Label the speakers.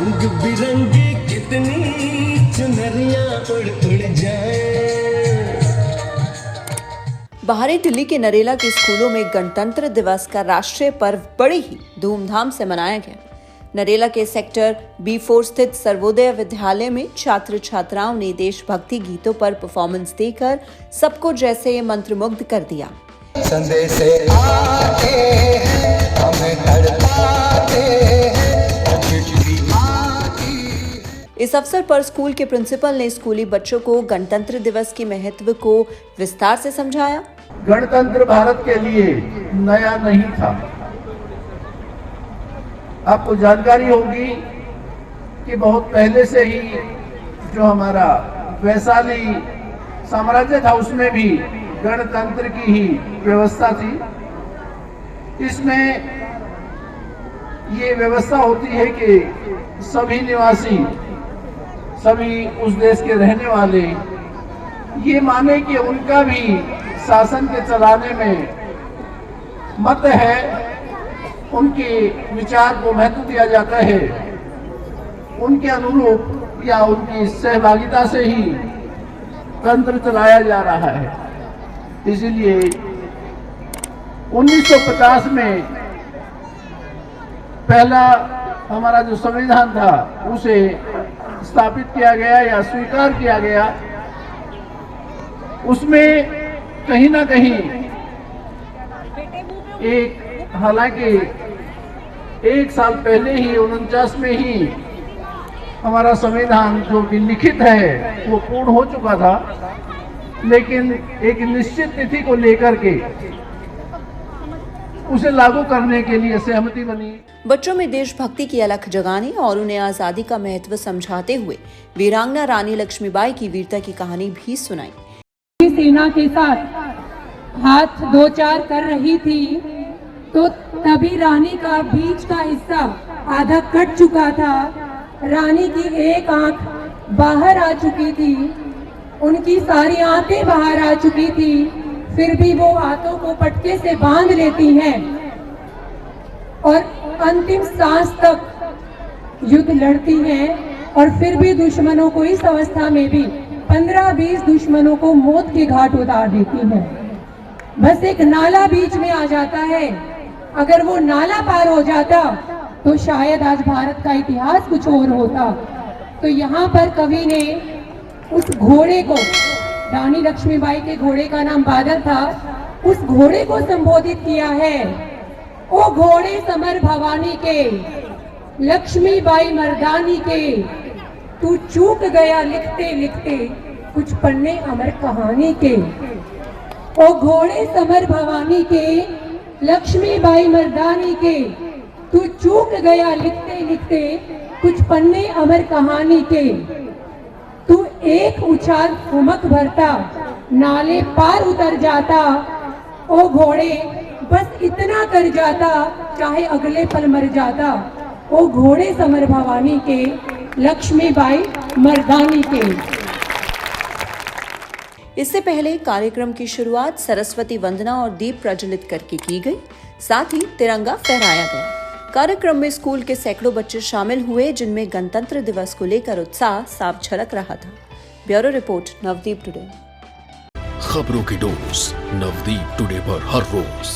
Speaker 1: रंग बिरंगी कितनी चुनरियां उड़ उड़ जाए।
Speaker 2: बाहरी दिल्ली के नरेला के स्कूलों में गणतंत्र दिवस का राष्ट्रीय पर्व बड़े ही धूमधाम से मनाया गया। नरेला के सेक्टर B4 स्थित सर्वोदय विद्यालय में छात्र छात्राओं ने देशभक्ति गीतों पर परफॉर्मेंस देकर सबको जैसे मंत्रमुग्ध कर दिया।
Speaker 1: संदेश आते हैं, हमें तड़पाते हैं, चिट्ठी आती है।
Speaker 2: इस अवसर पर स्कूल के प्रिंसिपल ने स्कूली बच्चों को गणतंत्र दिवस के महत्व को विस्तार से समझाया।
Speaker 3: गणतंत्र भारत के लिए नया नहीं था। आपको जानकारी होगी कि बहुत पहले से ही जो हमारा वैशाली साम्राज्य था उसमें भी गणतंत्र की ही व्यवस्था थी। इसमें ये व्यवस्था होती है कि सभी निवासी, सभी उस देश के रहने वाले ये माने कि उनका भी शासन के चलाने में मत है, उनके विचार को महत्व दिया जाता है, उनके अनुरूप या उनकी सहभागिता से ही तंत्र चलाया जा रहा है। इसलिए 1950 में पहला हमारा जो संविधान था उसे स्थापित किया गया या स्वीकार किया गया। उसमें कहीं ना कहीं हालांकि एक साल पहले ही 49 में ही हमारा संविधान जो कि लिखित है वो पूर्ण हो चुका था, लेकिन एक निश्चित तिथि को लेकर के उसे लागू करने के लिए सहमति बनी।
Speaker 2: बच्चों में देशभक्ति की अलख जगाने और उन्हें आजादी का महत्व समझाते हुए वीरांगना रानी लक्ष्मीबाई की वीरता की कहानी भी सुनाई।
Speaker 4: सेना के साथ हाथ दो चार कर रही थी तो तभी रानी का बीच का हिस्सा आधा कट चुका था। रानी की एक आंख बाहर आ चुकी थी, उनकी सारी आंखें बाहर आ चुकी थी, फिर भी वो हाथों को पटके से बांध लेती हैं और अंतिम सांस तक युद्ध लड़ती हैं और फिर भी दुश्मनों को इस अवस्था में भी 15-20 दुश्मनों को मौत के घाट उतार देती हैं। बस एक नाला बीच में आ जाता है, अगर वो नाला पार हो जाता तो शायद आज भारत का इतिहास कुछ और होता। तो यहाँ पर कवि ने उस घोड़े को, रानी लक्ष्मीबाई के घोड़े का नाम बादल था, उस घोड़े को संबोधित किया है। ओ घोड़े समर भवानी के, लक्ष्मीबाई मर्दानी के, तू चूक गया लिखते लिखते कुछ पन्ने अमर कहानी के। ओ घोड़े समर भवानी के, लक्ष्मीबाई मर्दानी के, तू चूक गया लिखते लिखते कुछ पन्ने अमर कहानी के। तू एक उछाल ठुमक भरता नाले पार उतर जाता। ओ घोड़े बस इतना कर जाता चाहे अगले पल मर जाता। ओ घोड़े समर भवानी के, लक्ष्मीबाई मर्दानी के।
Speaker 2: इससे पहले कार्यक्रम की शुरुआत सरस्वती वंदना और दीप प्रज्वलित करके की गई, साथ ही तिरंगा फहराया गया। कार्यक्रम में स्कूल के सैकड़ों बच्चे शामिल हुए, जिनमें गणतंत्र दिवस को लेकर उत्साह साफ झलक रहा था। Bureau report, Navdeep today.
Speaker 5: खबरों की डोज नवदीप टुडे पर हर रोज।